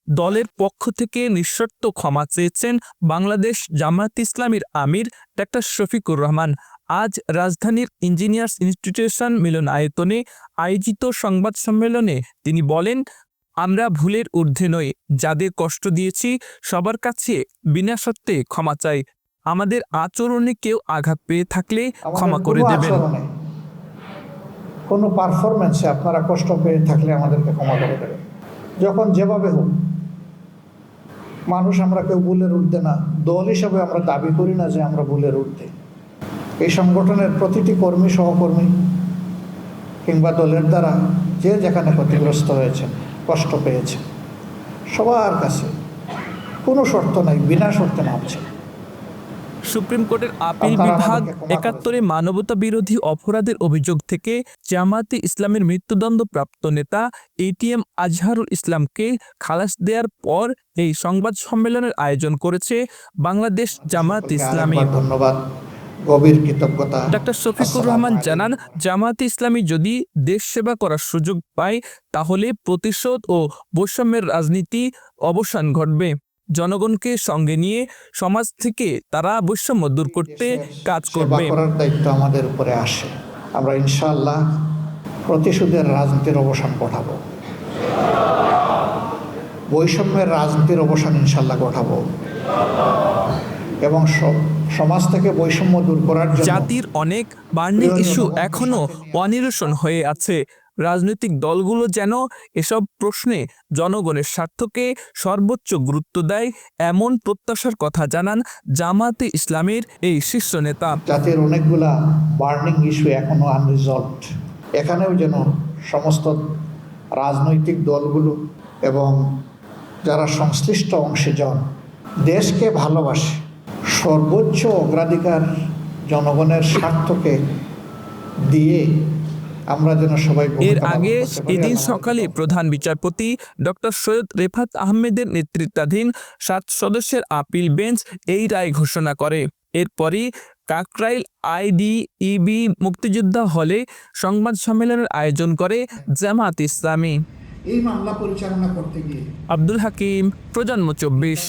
দলের পক্ষ থেকে নিঃশর্ত ক্ষমা চেয়েছেন বাংলাদেশ জামায়াত ইসলামীর আমির ডাক্তার শফিকুর রহমান। আজ রাজধানীর ইঞ্জিনিয়ার্স ইনস্টিটিউশন মিলনায়তনে আয়োজিত সংবাদ সম্মেলনে তিনি বলেন, আমরা ভুলের ঊর্ধ্বে নই, যাদের কষ্ট দিয়েছি সবার কাছে বিনা শর্তে ক্ষমা চাই। আমাদের আচরণে কেউ আঘাত পেয়ে থাকলে ক্ষমা করে দেবেন। কোনো পারফরমেন্সে আপনারা কষ্ট পেয়ে থাকলে আমাদেরকে ক্ষমা করে দেবেন। যখন যেভাবে হোক, মানুষ আমরা কেউ ভুলের ঊর্ধ্বে না। দল হিসাবে আমরা দাবি করি না যে আমরা ভুলের ঊর্ধ্বে। এই সংগঠনের প্রতিটি কর্মী, সহকর্মী কিংবা দলের দ্বারা যে যেখানে ক্ষতিগ্রস্ত হয়েছেন, কষ্ট পেয়েছেন, সবার কাছে কোনো শর্ত নাই, বিনা শর্তে নামছে। সুপ্রিম কোর্টের আপিল বিভাগ ৭১-এ মানবতা বিরোধী অপরাধের অভিযোগ থেকে জামায়াতে ইসলামের মৃত্যুদণ্ডপ্রাপ্ত নেতা এটিএম আজহারুল ইসলামকে খালাস দেওয়ার পর এই সংবাদ সম্মেলনের আয়োজন করেছে বাংলাদেশ জামায়াতে ইসলামী। ধন্যবাদ, গভীর কৃতজ্ঞতা। ডাক্তার শফিকুর রহমান জানান, জামায়াতে ইসলামী যদি দেশ সেবা করার সুযোগ পায় তাহলে প্রতিশোধ ও বৈষম্যের রাজনীতি অবসান ঘটবে। জনগণকে সঙ্গে নিয়ে সমাজ থেকে তারা বৈষম্য দূর করতে কাজ করবে। করার দায়িত্ব আমাদের উপরে আসে। আমরা ইনশাআল্লাহ প্রতিশোধের রাজনীতির অবসান ঘটাবো, বৈষম্যের রাজনীতির অবসান ইনশাআল্লাহ ঘটাবো এবং সমাজ থেকে বৈষম্য দূর করার জন্য জাতির অনেক বার্নিং ইস্যু এখনো অনিরসন হয়ে আছে। রাজনৈতিক দলগুলো যেন এসব প্রশ্নে জনগণের স্বার্থকে সর্বোচ্চ গুরুত্ব দেয়, এমন প্রত্যাশার কথা জানান জামায়াতে ইসলামের এই শীর্ষ নেতা। জাতির অনেকগুলা বার্নিং ইস্যু এখনো আনরিজলভড। এখানেও যেন সমস্ত রাজনৈতিক দলগুলো এবং যারা সংশ্লিষ্ট অংশীজন দেশকে ভালোবাসে, সর্বোচ্চ অগ্রাধিকার জনগণের স্বার্থকে দিয়ে আমরা যেন সবাই। এর আগে এদিন সকালে প্রধান বিচারপতি ডক্টর সৈয়দ রেফাত আহমেদের নেতৃত্বাধীন 7 সদস্যের আপিল বেঞ্চ এই রায় ঘোষণা করে। এরপরই কাকরাইল আইডিইবি মুক্তিযোদ্ধা হলে সংবাদ সম্মেলনের আয়োজন করে জামায়াতে ইসলামী। এই মামলা পরিচালনা করতে গিয়ে আব্দুল হাকিম, প্রজন্ম 24।